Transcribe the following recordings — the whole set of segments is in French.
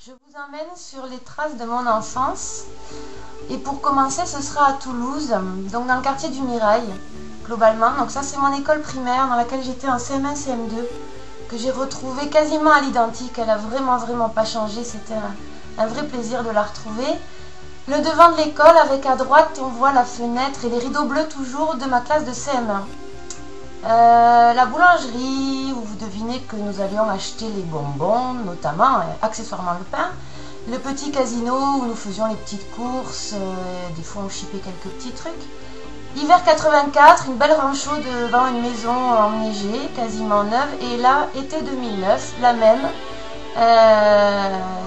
Je vous emmène sur les traces de mon enfance. Et pour commencer, ce sera à Toulouse, donc dans le quartier du Mirail, globalement. Donc ça, c'est mon école primaire dans laquelle j'étais en CM1, CM2, que j'ai retrouvée quasiment à l'identique. Elle a vraiment pas changé. C'était un vrai plaisir de la retrouver. Le devant de l'école, avec à droite, on voit la fenêtre et les rideaux bleus toujours de ma classe de CM1. La boulangerie, où vous devinez que nous allions acheter les bonbons, notamment, accessoirement le pain. Le petit casino où nous faisions les petites courses, des fois on chipait quelques petits trucs. Hiver 84, une belle rancho devant une maison enneigée, quasiment neuve. Et là, été 2009, la même.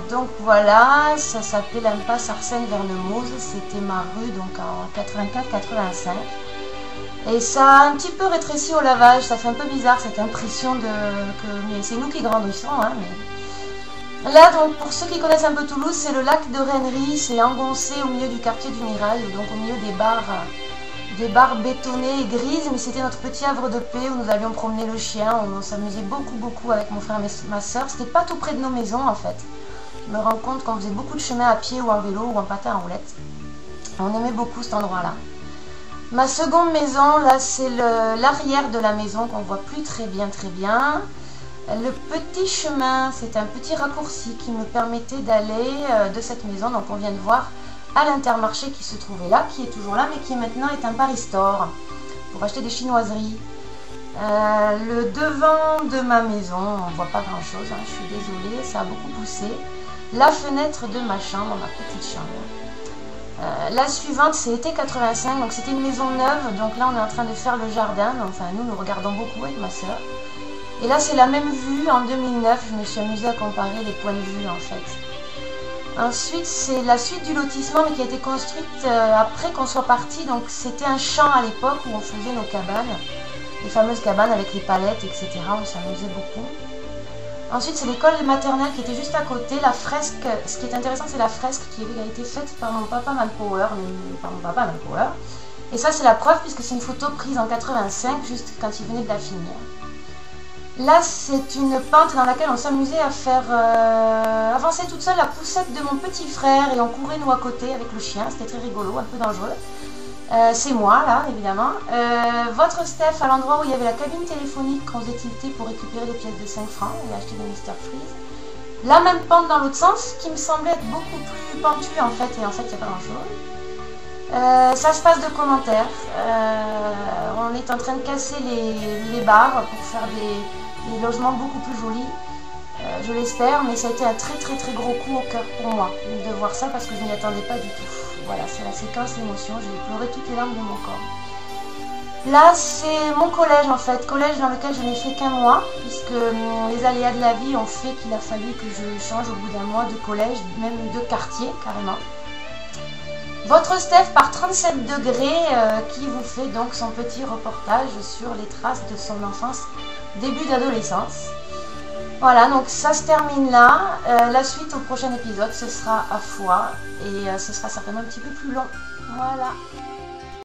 Donc voilà, ça s'appelait l'impasse Arsène-Vernemoz, c'était ma rue donc en 84-85. Et ça a un petit peu rétréci au lavage, ça fait un peu bizarre cette impression mais c'est nous qui grandissons. Hein, mais... Là, donc, pour ceux qui connaissent un peu Toulouse, c'est le lac de Rennery, c'est engoncé au milieu du quartier du Mirail, donc au milieu des bars bétonnées et grises, mais c'était notre petit havre de paix où nous allions promener le chien, on s'amusait beaucoup avec mon frère et ma soeur. C'était pas tout près de nos maisons en fait. Je me rends compte qu'on faisait beaucoup de chemin à pied ou en vélo ou en patin à roulette. On aimait beaucoup cet endroit-là. Ma seconde maison, là, c'est l'arrière de la maison qu'on voit plus très bien. Le petit chemin, c'est un petit raccourci qui me permettait d'aller de cette maison, donc on vient de voir, à l'Intermarché qui se trouvait là, qui est toujours là, mais qui maintenant est un Paris Store, pour acheter des chinoiseries. Le devant de ma maison, on ne voit pas grand chose, hein, je suis désolée, ça a beaucoup poussé. La fenêtre de ma chambre, ma petite chambre. La suivante, c'est été 85, donc c'était une maison neuve, donc là on est en train de faire le jardin, enfin nous regardons beaucoup avec ma soeur. Et là c'est la même vue, en 2009, je me suis amusée à comparer les points de vue en fait. Ensuite c'est la suite du lotissement, mais qui a été construite après qu'on soit parti, donc c'était un champ à l'époque où on faisait nos cabanes, les fameuses cabanes avec les palettes, etc. On s'amusait beaucoup. Ensuite, c'est l'école maternelle qui était juste à côté. La fresque, ce qui est intéressant, c'est la fresque qui a été faite par mon papa Manpower. Et ça, c'est la preuve puisque c'est une photo prise en 85, juste quand il venait de la finir. Là, c'est une pente dans laquelle on s'amusait à faire avancer toute seule la poussette de mon petit frère et on courait nous à côté avec le chien. C'était très rigolo, un peu dangereux. C'est moi là évidemment. Votre Steph à l'endroit où il y avait la cabine téléphonique qu'on faisait tilter pour récupérer les pièces de 5 francs et acheter des Mr Freeze. La même pente dans l'autre sens qui me semblait être beaucoup plus pentue en fait, et en fait il n'y a pas grand chose. Ça se passe de commentaires. On est en train de casser les bars pour faire des logements beaucoup plus jolis. Je l'espère, mais ça a été un très gros coup au cœur pour moi de voir ça parce que je n'y attendais pas du tout. Voilà, c'est la séquence émotion, j'ai pleuré toutes les larmes de mon corps. Là, c'est mon collège en fait, collège dans lequel je n'ai fait qu'un mois, puisque les aléas de la vie ont fait qu'il a fallu que je change au bout d'un mois de collège, même de quartier carrément. Votre Steph par 37 degrés qui vous fait donc son petit reportage sur les traces de son enfance, début d'adolescence. Voilà, donc ça se termine là. La suite au prochain épisode, ce sera à Foix et ce sera certainement un petit peu plus long. Voilà.